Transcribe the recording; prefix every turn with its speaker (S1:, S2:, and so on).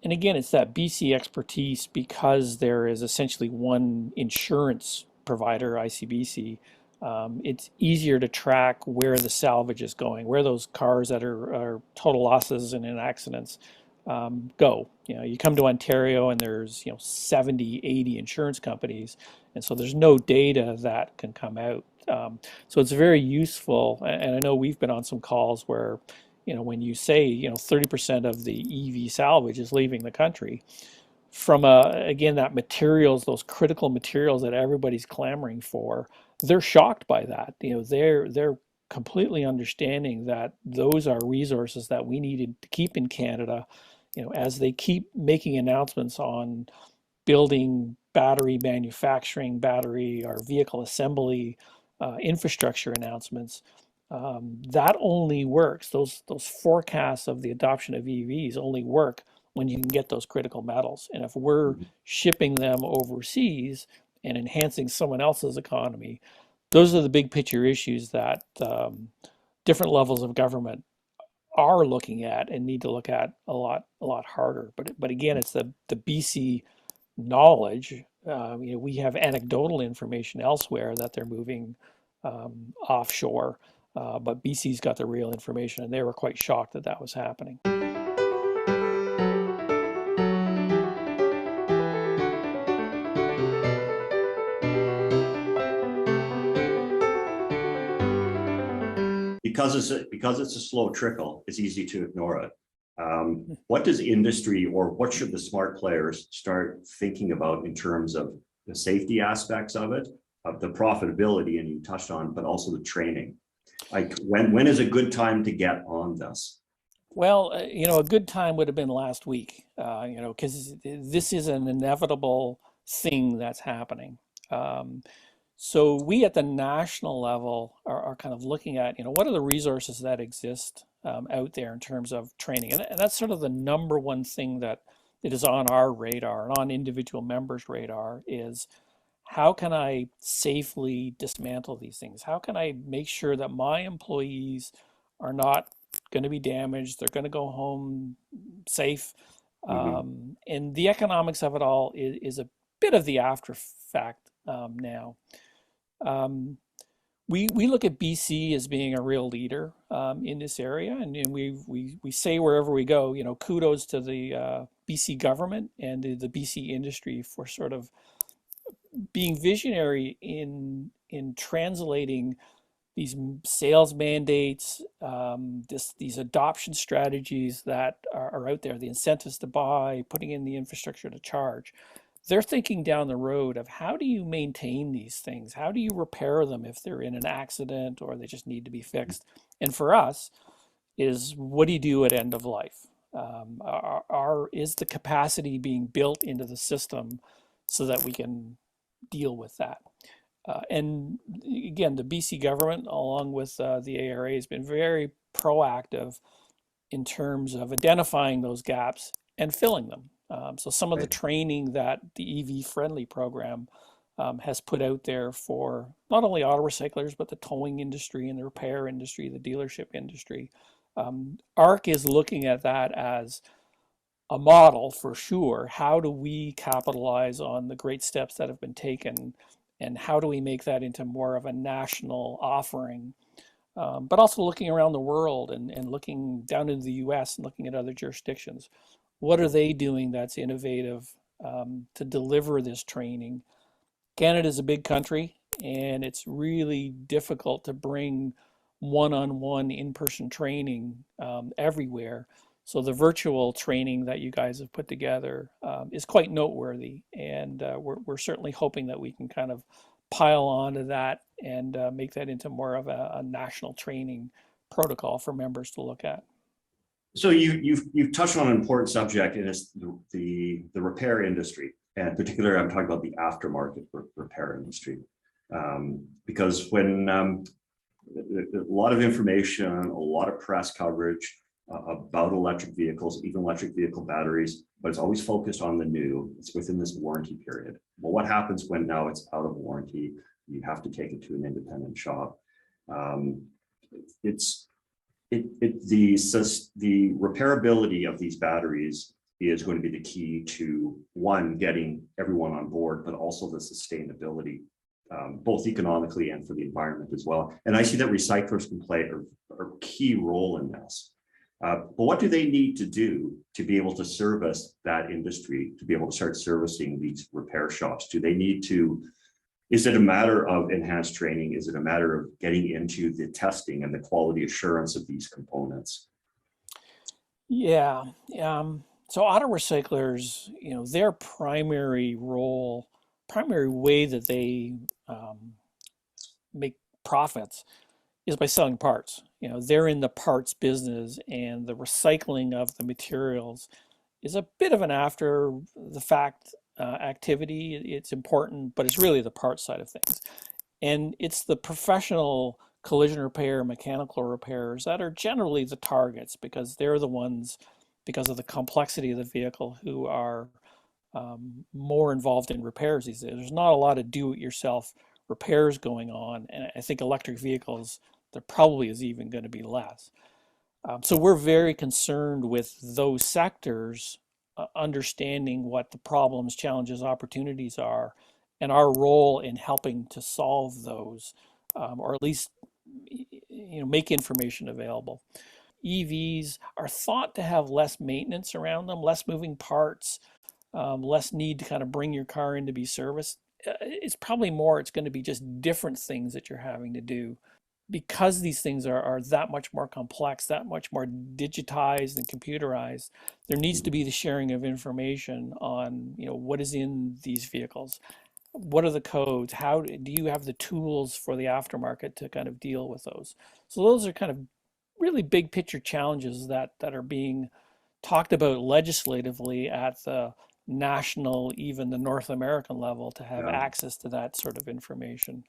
S1: And again, it's that BC expertise because there is essentially one insurance provider, ICBC. It's easier to track where the salvage is going, where those cars that are total losses and in accidents go. You know, you come to Ontario and there's 70, 80 insurance companies, and so there's no data that can come out. So it's very useful, and I know we've been on some calls where when you say 30% of the EV salvage is leaving the country from again that materials, those critical materials that everybody's clamoring for, they're shocked by that. They're completely understanding that those are resources that we needed to keep in Canada. As they keep making announcements on building battery manufacturing, battery or vehicle assembly infrastructure announcements, that only works. Those forecasts of the adoption of EVs only work when you can get those critical metals. And if we're
S2: Mhm.
S1: shipping them overseas and enhancing someone else's economy, those are the big picture issues that different levels of government are looking at and need to look at a lot harder. But again, it's the BC knowledge. We have anecdotal information elsewhere that they're moving offshore, but BC's got the real information, and they were quite shocked that that was happening.
S2: Because it's a slow trickle, it's easy to ignore it. What does industry, or what should the smart players start thinking about in terms of the safety aspects of it, of the profitability, and you touched on, but also the training? Like when is a good time to get on this?
S1: Well, a good time would have been last week, because this is an inevitable thing that's happening. Um, So we at the national level are kind of looking at, what are the resources that exist out there in terms of training, and that's sort of the number one thing that it is on our radar and on individual members' radar is how can I safely dismantle these things? How can I make sure that my employees are not going to be damaged? They're going to go home safe.
S2: Mhm.
S1: And the economics of it all is a bit of the after fact now. Um, we look at BC as being a real leader in this area, and we say wherever we go, kudos to the BC government and the BC industry for sort of being visionary in translating these sales mandates, these adoption strategies that are out there, the incentives to buy, putting in the infrastructure to charge. They're thinking down the road of how do you maintain these things? How do you repair them if they're in an accident or they just need to be fixed? And for us, is what do you do at end of life? Is the capacity being built into the system so that we can deal with that? And again, the BC government, along with the ARA, has been very proactive in terms of identifying those gaps and filling them. So some of the
S2: Right.
S1: training that the EV-friendly program has put out there for not only auto recyclers, but the towing industry and the repair industry, the dealership industry. ARC is looking at that as a model for sure. How do we capitalize on the great steps that have been taken, and how do we make that into more of a national offering? But also looking around the world and looking down into the US and looking at other jurisdictions. What are they doing that's innovative to deliver this training? Canada's a big country, and it's really difficult to bring one-on-one in-person training everywhere. So the virtual training that you guys have put together is quite noteworthy, and we're certainly hoping that we can kind of pile onto that and make that into more of a national training protocol for members to look at.
S2: So you've touched on an important subject, and it's the repair industry, and particularly I'm talking about the aftermarket repair industry, because when a lot of information, a lot of press coverage about electric vehicles, even electric vehicle batteries, but it's always focused on the new. It's within this warranty period. Well, what happens when now it's out of warranty? You have to take it to an independent shop. Um, it's the repairability of these batteries is going to be the key to, one, getting everyone on board, but also the sustainability, both economically and for the environment as well. And I see that recyclers can play a key role in this. But what do they need to do to be able to service that industry, to be able to start servicing these repair shops? Do they need to, is it a matter of enhanced training? Is it a matter of getting into the testing and the quality assurance of these components?
S1: Yeah. So auto recyclers, their primary role, primary way that they make profits is by selling parts. They're in the parts business, and the recycling of the materials is a bit of an after the fact activity. It's important, but it's really the parts side of things. And it's the professional collision repair, mechanical repairers that are generally the targets, because they're the ones, because of the complexity of the vehicle, who are more involved in repairs these days. There's not a lot of do-it-yourself repairs going on, and I think electric vehicles, there probably is even going to be less. So we're very concerned with those sectors, understanding what the problems, challenges, opportunities are, and our role in helping to solve those, or at least make information available. EVs are thought to have less maintenance around them, less moving parts, less need to kind of bring your car in to be serviced. It's probably more, it's going to be just different things that you're having to do, because these things are that much more complex, that much more digitized and computerized. There needs to be the sharing of information on, what is in these vehicles, what are the codes, how do you have the tools for the aftermarket to kind of deal with those. So those are kind of really big picture challenges that are being talked about legislatively at the national, even the North American level, to have
S2: Yeah.
S1: access to that sort of information.